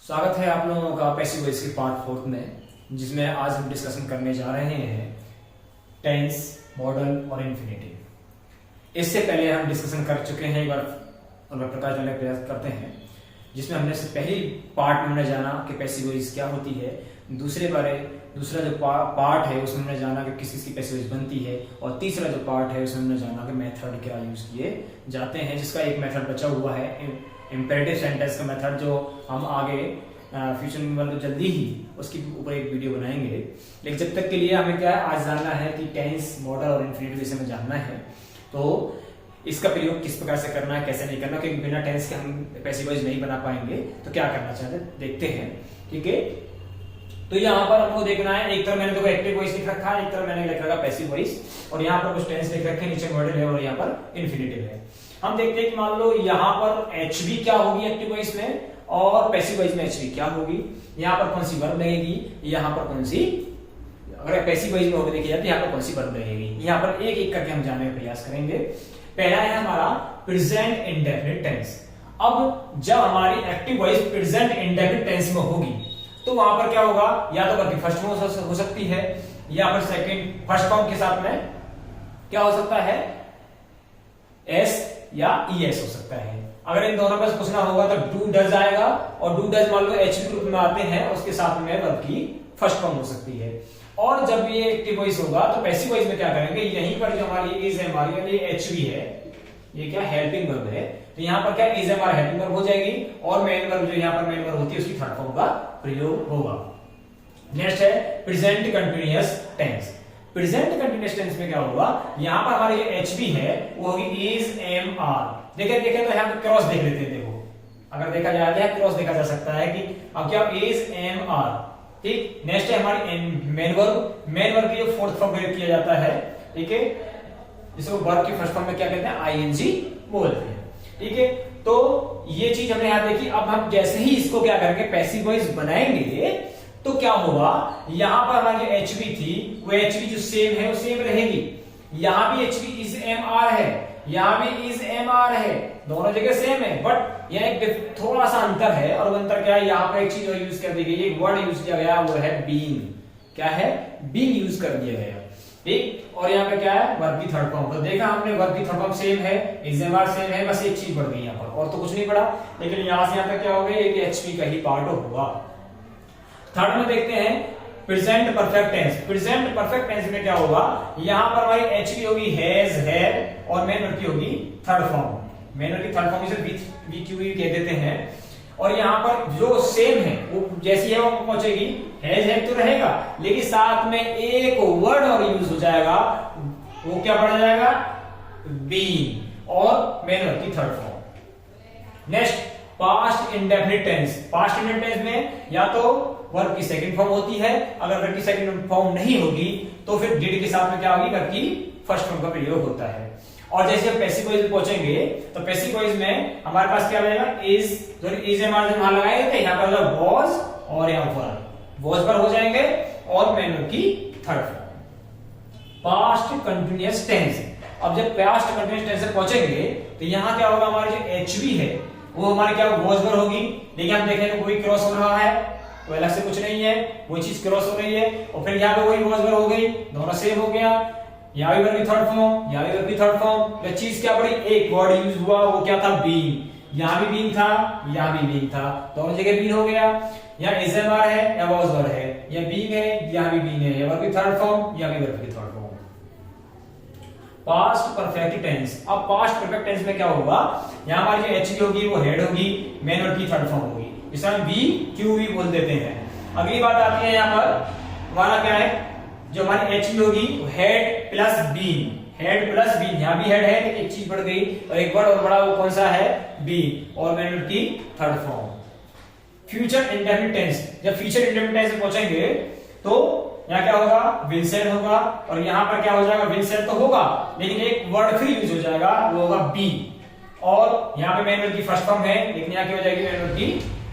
स्वागत है आप लोगों का पैसिव वॉइस के पार्ट 4 में, जिसमें आज हम डिस्कशन करने जा रहे हैं टेंस, मॉडल और इंफिनिटिव। इससे पहले हम डिस्कशन कर चुके हैं, एक बार प्रकाश डालने का प्रयास करते हैं, जिसमें हमने से पहली पार्ट में हमने जाना कि पैसिव वॉइस क्या होती है। दूसरा जो पार्ट है उसमें हमने जाना कि किस किस की पैसिव वॉइस बनती है, और तीसरा जो पार्ट है उसमें हमने जाना कि मेथड क्या यूज किए जाते हैं, जिसका एक मेथड बचा हुआ है इंपेरेटिव सेंटेंस का मेथड, जो हम आगे फ्यूचर में मतलब जल्दी ही उसके ऊपर एक वीडियो बनाएंगे। लेकिन जब तक के लिए हमें क्या है, आज जानना है कि टेंस, मॉडल और इंफिनिटिव विषय में जानना है। तो इसका प्रयोग किस प्रकार से करना है, कैसे नहीं करना, क्योंकि बिना टेंस के हम पैसिव वॉइस नहीं बना पाएंगे। तो क्या करना चाहते हैं देखते हैं, ठीक है। तो यहाँ पर हमको देखना है, एक तरफ मैंने देखो एक्टिव वॉइस लिख रखा है, एक तरफ मैंने लिख रखा पैसिव वॉइस, और यहाँ पर कुछ टेंस लिख रखे हैं, नीचे मॉडल है और यहाँ पर इंफिनिटिव है। हम देखते हैं कि मान लो यहाँ पर एचवी क्या होगी एक्टिव वॉइस में, और पैसिव वॉइस में एचवी क्या होगी। यहाँ पर कौन सी वर्ब लगेगी, यहाँ पर कौन सी, अगर पैसिव वॉइस में होगी देखी जाती है, यहाँ पर कौन सी वर्ब लगेगी। यहाँ पर एक एक करके हम जानने का प्रयास करेंगे। पहला है हमारा प्रेजेंट इंडेफिनिट टेंस। अब जब हमारी active voice present indefinite tense में होगी तो वहां पर क्या होगा, या तो वर्ब की फर्स्ट फॉर्म हो सकती है, या फिर सेकंड फर्स्ट फॉर्म के साथ में क्या हो सकता है, एस या ईएस हो सकता है। अगर इन दोनों में से पूछना होगा तो डू डज आएगा, और डू डज मान लो एचवी ग्रुप में आते हैं, उसके साथ में वर्ब की फर्स्ट फॉर्म हो सकती है। और जब ये एक्टिव वॉइस होगा तो पैसिव वॉइस में क्या करेंगे, यहीं पर जो हमारी इज है, हमारी एचवी है, ये क्या हेल्पिंग वर्ब है, तो यहाँ पर क्या इज हमारा हेल्पिंग वर्ब हो जाएगी, और मेन वर्ब जो यहाँ पर मेन वर्ब होती है उसकी थर्ड फॉर्म का प्रयोग होगा। नेक्स्ट है present continuous tense. Present continuous tense में क्या होगा, यहाँ पर हमारी जो एचवी है वो होगी इज एम आर। देखे तो यहाँ पे क्रॉस देख लेते हैं। देखो अगर देखा जाए तो क्रॉस देखा जा सकता है कि अब क्या इज एम आर, ठीक। नेक्स्ट है हमारी मेन वर्ब। मेन वर्ब की जो फोर्थ फॉर्म प्रयोग किया जाता है, ठीक है, जिसको वर्ब की फर्स्ट फॉर्म में क्या कहते हैं, आईएनजी बोलते हैं, ठीक है। तो ये चीज हमने यहां देखी। अब हम जैसे ही इसको क्या करेंगे, पैसिव वॉइस बनाएंगे, तो क्या होगा, यहां पर हमारी जो एचवी थी वो एचवी जो सेम है वो सेम रहेगी। यहां भी एचवी इज एम आर है, यहां भी इज एम आर है, दोनों जगह सेम है, बट यह एक थोड़ा सा अंतर है। और वो अंतर क्या है, यहां पर एक चीज और यूज कर दी गई, एक वर्ड यूज किया गया, वो है बीइंग। क्या है, बीइंग यूज कर दिया गया, ठीक। और यहाँ पे क्या है, वर्ब की थर्ड फॉर्म। तो देखा हमने वर्ब की थर्ड फॉर्म सेम है, इज एम आर सेम है, बस एक चीज बढ़ गई यहाँ पर, और तो कुछ नहीं पड़ा। लेकिन यहां से यहां तक क्या हो गया, एक एचवी का ही पार्ट होगा। थर्ड में देखते हैं present perfect tense. Present perfect tense में क्या होगा, यहां पर हमारी एचवी होगी हैज, हैड, और मेन वर्ब की होगी थर्ड फॉर्म। मेन वर्ब की थर्ड फॉर्म इसे वीक्यूवी कह देते हैं। और यहां पर जो सेम है वो जैसी है वो पहुंचेगी, हैज हैड तो रहेगा, लेकिन साथ में एक वर्ड और यूज हो जाएगा, वो क्या बढ़ जाएगा, बीइंग, और मेन वर्ब की third form. Next past indefinite tense. Past indefinite tense में या तो वर्ब की सेकंड फॉर्म होती है, अगर वर्ब की सेकंड फॉर्म नहीं होगी तो फिर डिड के साथ में क्या होगी, वर्ब की फर्स्ट फॉर्म का प्रयोग होता है। और जैसे हम पैसिव वॉइस पहुंचेंगे तो पैसिव वॉइस में हमारे पास क्या रहेगा, इज एम आर वहां लगाए थे, यहाँ पर वॉज, और यहाँ पर वॉज पर हो जाएंगे, और मेन वर्ब की third form. Past continuous tense. अब जब पास्ट कंटीन्यूअस टेंस से पहुंचेंगे तो यहाँ क्या होगा, हमारी जो एचवी है वो हमारी क्या वॉज पर होगी, लेकिन हम देखेंगे कोई क्रॉस हो रहा है, कोई अलग से कुछ नहीं है, वो चीज क्रॉस हो रही है, और फिर यहाँ पे वही वॉज पर हो गई, दोनों सेम हो गया। यहाँ भी वर्ब की थर्ड फॉर्म, यहाँ भी वर्ब की थर्ड फॉर्म, तो चीज क्या बड़ी, एक वर्ड यूज हुआ, वो क्या था, बीइंग। यहाँ भी बीइंग था, यहाँ भी बीइंग था, दोनों जगह बीइंग हो गया। यहाँ इज एम आर है या वॉज वर्ब है, या बीइंग है, यहाँ भी बीइंग है, या वर्ब की थर्ड फॉर्म, यहाँ भी वर्ब की third form. Past perfect tense. अब पास्ट परफेक्ट टेंस में क्या होगा, यहाँ हमारी जो एचवी होगी वो हेड होगी, मेन वर्ब की थर्ड फॉर्म होगी, इसे हम वी क्यू वी बोल देते हैं। अगली बात आती है यहाँ पर हमारा क्या है, जो हमारी एचवी होगी वो head plus being, head plus being. यहाँ भी हेड है, एक चीज बढ़ गई, और एक वर्ड और बड़ा, वो कौन सा है, बीइंग, और मेन वर्ब की third form. Future indefinite tense. जब फ्यूचर इंडेफिनिट टेंस पहुंचेंगे तो यहाँ क्या होगा, विल सेड होगा, और यहाँ पर क्या हो जाएगा, विल सेड तो होगा, लेकिन एक वर्ड फिर यूज हो जाएगा, वो होगा बी, और यहाँ पे मेन वर्ब की फर्स्ट फॉर्म है, लेकिन यहाँ क्या हो जाएगी, मेन वर्ब की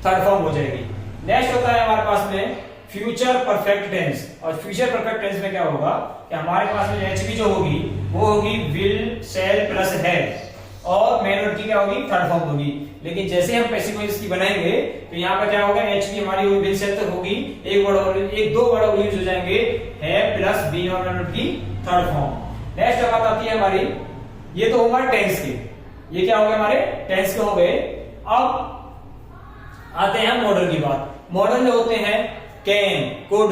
थर्ड फॉर्म हो जाएगी। नेक्स्ट होता है हमारे पास में फ्यूचर परफेक्ट टेंस। और फ्यूचर परफेक्ट टेंस में क्या होगा कि हमारे पास में एचवी जो होगी वो होगी विल, शैल प्लस हैव। और मेन वर्ब की क्या होगी, थर्ड फॉर्म होगी। लेकिन जैसे हम पैसिव वॉइस की बनाएंगे तो यहाँ पे क्या होगा, एच की हमारी विल से तो होगी, एक दो वर्ड यूज हो जाएंगे, है प्लस बी और मेन वर्ब की थर्ड फॉर्म। नेक्स्ट बात आती है हमारी, ये तो हमारे टेंस के, ये क्या हो गए हमारे टेंस के हो गए। अब आते हैं मॉडल की बात। मॉडल जो होते हैं can, could,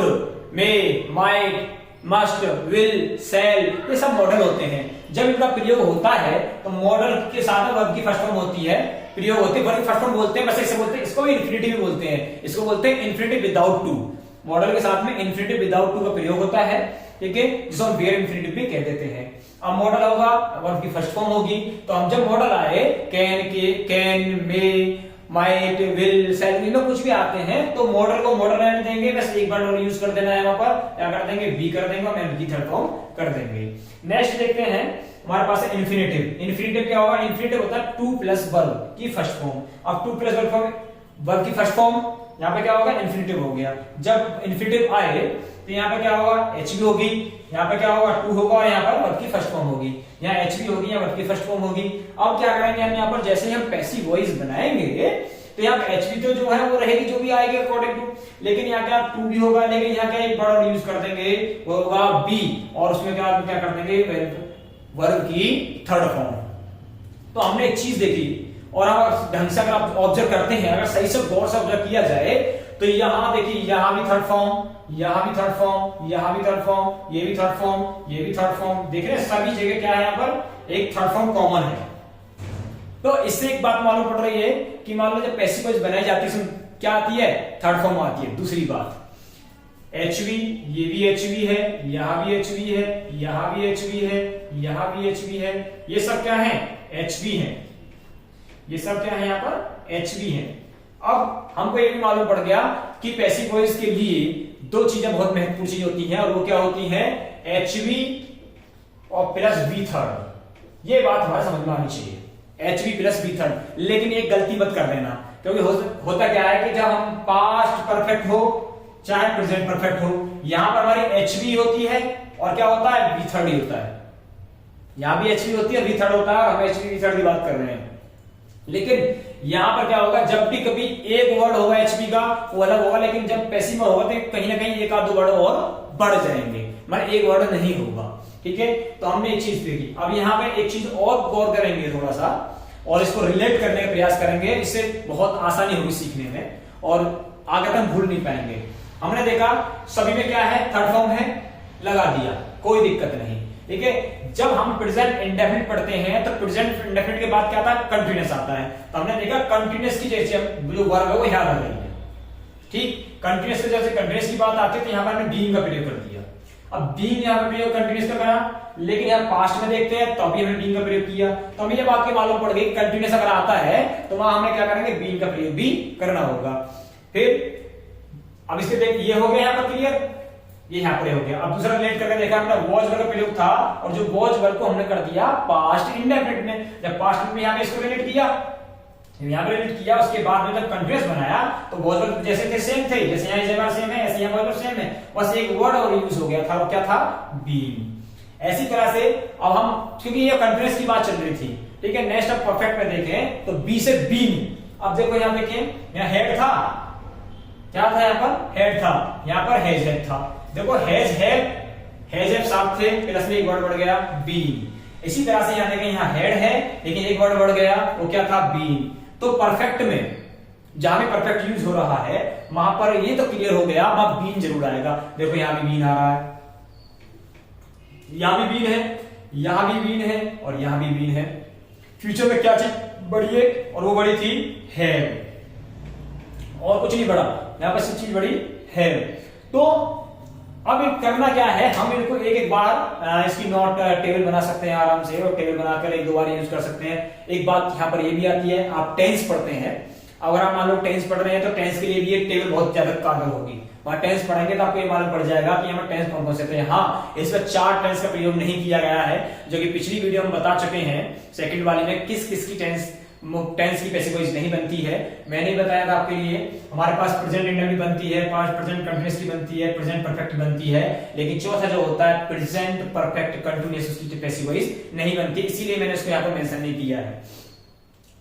may, might, must, will, shall, ये सब मॉडल होते हैं। जब इनका प्रयोग होता है तो मॉडल के साथ वर्ब की फर्स्ट फॉर्म होती है, प्रयोग होती है, वर्ब की फर्स्ट फॉर्म बोलते हैं, बस ऐसे बोलते हैं, इसको भी इन्फिनिटिव भी बोलते हैं, इसको बोलते हैं इन्फिनिटिव विदाउट टू। मॉडल के साथ में इन्फिनिटिव विदाउट टू का प्रयोग होता है, ठीक है, जिसको हम वेयर इन्फिनिटिव भी कह देते हैं। अब मॉडल होगा, वर्ब की फर्स्ट फॉर्म होगी, तो हम जब मॉडल आए can, may, might, will, shall, इन लोग कुछ भी आते हैं तो मॉडल को मॉडल रहने देंगे, बस एक बार और यूज कर देना है, वहां पर क्या कर देंगे, बी कर देंगे और मेन की थर्ड फॉर्म कर देंगे। नेक्स्ट देखते हैं हमारे पास है इन्फिनिटिव। इन्फिनिटिव क्या होगा, इन्फिनिटिव होता है टू प्लस वर्ब की फर्स्ट फॉर्म। अब टू प्लस वर्ब की फर्स्ट फॉर्म यहाँ पे क्या होगा, इन्फिनिटिव हो गया। जब इन्फिनिटिव आए तो यहाँ पे क्या होगा, एच भी होगी, यहाँ पे क्या होगा, टू होगा और यहाँ पर वर्ब की फर्स्ट फॉर्म होगी, यहाँ एच भी होगी, यहाँ वर्ब की फर्स्ट फॉर्म होगी। अब क्या करेंगे हम यहाँ पर, जैसे हम पैसिव वॉइस बनाएंगे तो यहाँ एच भी तो जो है वो रहेगी, जो भी आएगी अकॉर्डिंग टू, लेकिन यहाँ क्या टू भी होगा, लेकिन यहाँ क्या एक वर्ड यूज कर देंगे, वो होगा बी, और उसमें क्या कर देंगे, वर्ब की थर्ड फॉर्म। तो हमने एक चीज देखी, और अगर ढंग से अगर आप ऑब्जर्व करते हैं, अगर सही से गौर से ऑब्जर्व किया जाए तो यहाँ देखिए, यहाँ भी थर्ड फॉर्म, यहाँ भी थर्ड फॉर्म, यहाँ भी थर्ड फॉर्म, ये भी थर्ड फॉर्म, ये भी थर्ड फॉर्म, देख रहे हैं सभी जगह क्या है, यहाँ पर एक थर्ड फॉर्म कॉमन है। तो इससे एक बात मालूम पड़ रही है कि मान लो जब पैसिव वॉइस बनाई जाती है इसमें क्या आती है, थर्ड फॉर्म आती है। दूसरी बात, एचवी, ये भी एचवी है, यहां भी एचवी है, यहां भी एचवी है, यहां भी एचवी है, ये सब क्या है, एचवी है, ये सब क्या है यहाँ पर एचवी है। अब हमको ये भी मालूम पड़ गया कि पैसिव वॉइस के लिए दो चीजें बहुत महत्वपूर्ण चीज होती हैं, और वो क्या होती है, एचवी और प्लस बी थर्ड। ये बात हमारे समझ में आनी चाहिए, एचवी प्लस बी थर्ड। लेकिन एक गलती मत कर देना, क्योंकि होता क्या है कि जब हम पास्ट परफेक्ट हो चाहे प्रेजेंट परफेक्ट हो, यहां पर हमारी एचवी होती है और क्या होता है, बी थर्ड ही होता है। यहां भी एचवी होती है, बी थर्ड होता है, हम एचवी बी थर्ड की बात कर रहे हैं। लेकिन यहां पर क्या होगा, जब भी कभी एक वर्ड होगा एचपी का वो अलग होगा, लेकिन जब पैसिव होगा तो कहीं ना कहीं एक आध दो वर्ड और बढ़ जाएंगे, मतलब एक वर्ड नहीं होगा, ठीक है। तो हमने एक चीज देखी। अब यहाँ पे एक चीज और गौर करेंगे थोड़ा सा, और इसको रिलेट करने का प्रयास करेंगे, इससे बहुत आसानी होगी सीखने में और आगे तक हम भूल नहीं पाएंगे। हमने देखा सभी में क्या है, थर्ड फॉर्म है, लगा दिया, कोई दिक्कत नहीं, ठीक है। जब हम प्रेजेंट इंडेफिनिट पढ़ते हैं तो प्रेजेंट इंडेफिनिट के बाद क्या आता है, कंटीन्यूअस आता है। तो हमने देखा कंटीन्यूअस की जैसे जो वर्ब है वो याद आ रही है, ठीक। कंटीन्यूअस की जैसे कंटीन्यूअस की बात आती है तो यहाँ पर हमने बीइंग का प्रयोग कर दिया। अब बीइंग यहाँ पर प्रयोग कंटीन्यूअस का करा, लेकिन यहाँ पास्ट में देखते हैं तो अभी हमने बीइंग का प्रयोग किया, तो हमें ये बात की मालूम पड़ गई कंटीन्यूअस अगर आता है तो वहां हमने क्या करेंगे, बीइंग का प्रयोग भी करना होगा। फिर अब इसके देख, ये हो गया यहाँ पर क्लियर, ये यहाँ पर हो गया। अब दूसरा रिलेट करके देखा हमने, वॉज वर्ब का प्रयोग था और जो वॉज वर्ब को हमने कर दिया पास्ट इंडेफिनिट में। जब पास्ट में यहाँ पे इसको रिलेट किया, यहाँ पे रिलेट किया, उसके बाद में जब कंटीन्यूअस बनाया तो वॉज वर्ब जैसे थे सेम थे, जैसे यहाँ इस सेम है ऐसे यहाँ वर्ब सेम है, बस एक वर्ड और यूज हो गया था, और क्या था, बीइंग। ऐसी तरह से अब हम, क्योंकि ये कंटीन्यूअस की बात चल रही थी, ठीक है। नेक्स्ट अब परफेक्ट में देखें तो बी से बीइंग। अब देखो यहाँ देखें, यहाँ हेड था, क्या था, यहाँ पर हेड था, यहाँ पर हैज हेड था। देखो हैज हैव साथ थे, प्लस में एक वर्ड बढ़ गया, बीइंग। इसी तरह से यहाँ देखें, यहाँ हेड है लेकिन एक वर्ड बढ़ गया, वो क्या था, बीइंग। तो परफेक्ट में जहां भी परफेक्ट यूज हो रहा है वहां पर ये तो क्लियर हो गया, वहां बीइंग जरूर आएगा। देखो यहाँ भी बीइंग आ रहा है, यहां भी बीइंग है, यहां भी बीइंग है और यहां भी बीइंग है। फ्यूचर में क्या चीज बढ़ी है, और वो बड़ी थी हैव, और कुछ नहीं बढ़ा, यहां पर सिर्फ चीज बड़ी हैव। तो अब करना क्या है, हम इनको एक एक बार इसकी नोट टेबल बना सकते हैं आराम से, और टेबल बनाकर एक दो बार यूज कर सकते हैं। एक बात यहाँ पर ये भी आती है, आप टेंस पढ़ते हैं, अगर आप मान लो टेंस पढ़ रहे हैं तो टेंस के लिए भी एक टेबल बहुत ज्यादा कारगर होगी। वहां टेंस पढ़ेंगे तो आपको ये मालूम पड़ जाएगा कि यहाँ टेंस कौन कौन से हैं। हाँ, इसमें 4 टेंस का प्रयोग नहीं किया गया है, जो कि पिछली वीडियो में बता चुके हैं, सेकंड वाली में किस किस की टेंस टेंस की पैसिव वॉइस नहीं बनती है। मैंने बताया था आपके लिए, हमारे पास प्रेजेंट इंडेफिनिट बनती है, पास्ट प्रेजेंट कंटीन्यूअसली बनती है, प्रेजेंट परफेक्ट बनती है, लेकिन चौथा जो होता है प्रेजेंट परफेक्ट कंटीन्यूअस, उसकी पैसिव वॉइस नहीं बनती, इसीलिए मैंने उसको यहाँ पर मेंशन नहीं किया है।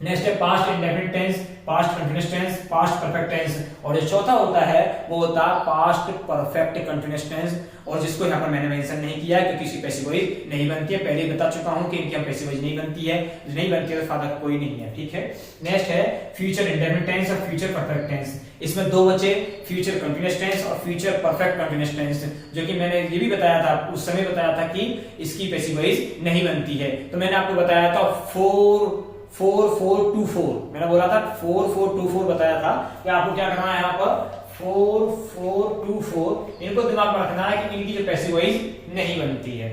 नेक्स्ट है past indefinite tense, past continuous tense, past perfect tense, और जो चौथा होता है वो होता है पास्ट परफेक्ट कंटीन्यूअस टेंस, और जिसको यहाँ पर मैंने मेंशन नहीं किया है क्योंकि इसकी पैसिव वॉइस नहीं बनती है। पहले ही बता चुका हूं कि इनकी हम पैसिव वॉइस नहीं बनती है, नहीं बनती है तो फायदा कोई नहीं है, ठीक है। नेक्स्ट है फ्यूचर इंडेफिनिट टेंस और फ्यूचर परफेक्ट टेंस। इसमें दो बचे, फ्यूचर कंटीन्यूअस टेंस और फ्यूचर परफेक्ट कंटीन्यूअस टेंस, जो कि मैंने ये भी बताया था, उस समय बताया था कि इसकी पैसिव वॉइस नहीं बनती है। तो मैंने आपको बताया था 4-4-2-4, मैंने बोला था 4-4-2-4 बताया था कि आपको क्या करना है यहाँ पर 4-4-2-4, इनको दिमाग में रखना है कि इनकी जो पैसिव वॉइस नहीं बनती है,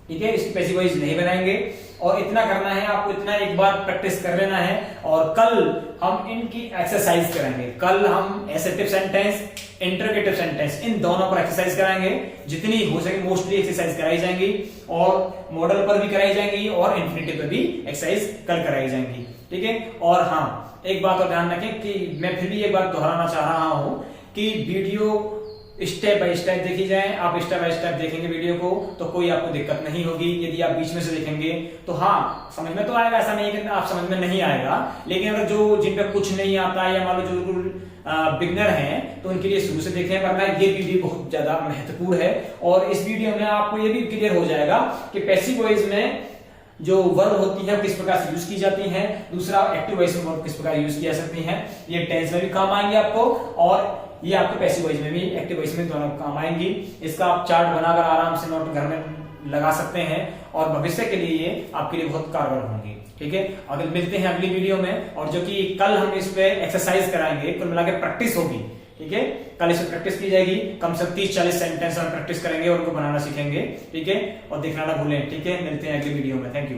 ठीक है। इसकी पैसिव वॉइस नहीं बनाएंगे, और इतना करना है आपको, इतना एक बार प्रैक्टिस कर लेना है, और कल हम इनकी एक्सरसाइज करेंगे। कल हम एसेटिव सेंटेंस, इंटरोगेटिव सेंटेंस, इन दोनों पर एक्सरसाइज कराएंगे, जितनी हो सके मोस्टली एक्सरसाइज कराई जाएंगी, और मॉडल पर भी कराई जाएंगी, और इंफिनिटिव पर भी एक्सरसाइज कल कराई जाएंगी, ठीक है। और हाँ, एक बात और ध्यान रखें कि मैं फिर भी एक बात दोहराना चाह रहा हूं कि वीडियो स्टेप बाय स्टेप देखी जाए। आप स्टेप बाय स्टेप देखेंगे वीडियो को तो कोई आपको दिक्कत नहीं होगी। यदि आप बीच में से देखेंगे तो हाँ समझ में तो आएगा, ऐसा नहीं है कि आप समझ में नहीं आएगा, लेकिन अगर जो जिन पे कुछ नहीं आता है या मान लो जो बिल्कुल बिगनर हैं तो उनके लिए शुरू से देखें, वरना ये वीडियो बहुत ज्यादा महत्वपूर्ण है। और इस वीडियो में आपको ये भी क्लियर हो जाएगा कि पैसिव वॉइस में जो वर्ब होती है किस प्रकार से यूज की जाती है, दूसरा एक्टिव वॉइस में वर्ब किस प्रकार यूज की जा सकती है, ये टेंस में भी काम आएंगे आपको, और ये आपके पैसिव वॉइस में भी, एक्टिव वॉइस में दोनों काम आएंगी। इसका आप चार्ट बनाकर आराम से नोट घर में लगा सकते हैं, और भविष्य के लिए ये आपके लिए बहुत कारगर होंगी, ठीक है। अगर मिलते हैं अगली वीडियो में, और जो कि कल हम इस पे एक्सरसाइज कराएंगे, कुल मिला के प्रैक्टिस होगी, ठीक है। कल इसे प्रैक्टिस की जाएगी, कम से कम 30-40 सेंटेंस हम प्रैक्टिस करेंगे और उनको बनाना सीखेंगे, ठीक है। और देखना ना भूलें, ठीक है। मिलते हैं अगली वीडियो में, थैंक यू।